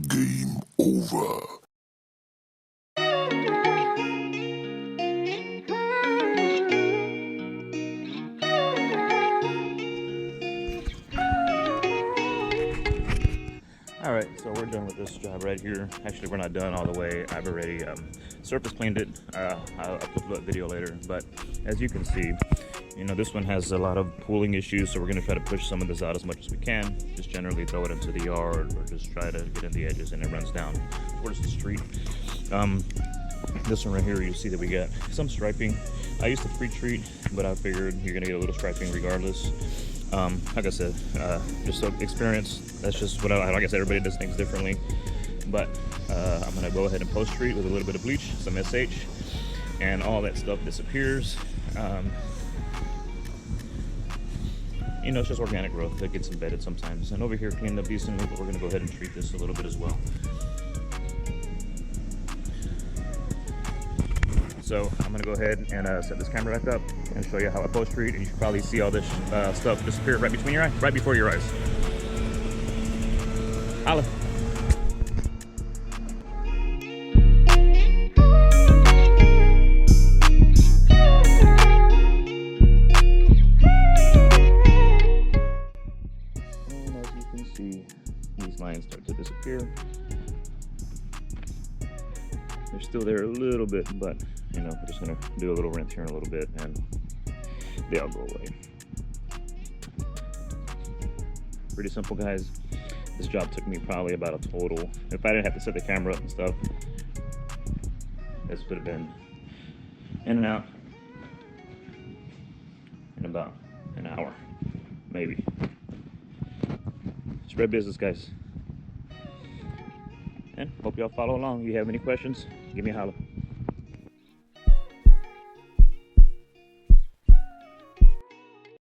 Game over. Alright, so we're done with this job right here. Actually, we're not done all the way. I've already surface cleaned it. I'll upload a video later. But as you can see, you know, this one has a lot of pooling issues, so we're going to try to push some of this out as much as we can. Just generally throw it into the yard or just try to get in the edges and it runs down towards the street. This one right here, you see that we got some striping. I used to pre-treat, but I figured you're going to get a little striping regardless. Like I said, just so experience. That's just what like I said, everybody does things differently. But I'm gonna go ahead and post treat with a little bit of bleach, some SH, and all that stuff disappears. You know, it's just organic growth that gets embedded sometimes. And over here, cleaned up decently, but we're gonna go ahead and treat this a little bit as well. So I'm gonna go ahead and set this camera back up and show you how I post treat, and you can probably see all this stuff disappear right between your eyes, right before your eyes. Holla. And as you can see, these lines start to disappear. They're still there a little bit, but you know, we're just gonna do a little rinse here in a little bit and they all go away. Pretty simple, guys. This job took me probably about a total, if I didn't have to set the camera up and stuff, this would have been in and out in about an hour, maybe. Spread business, guys. And hope y'all follow along. If you have any questions, give me a holler.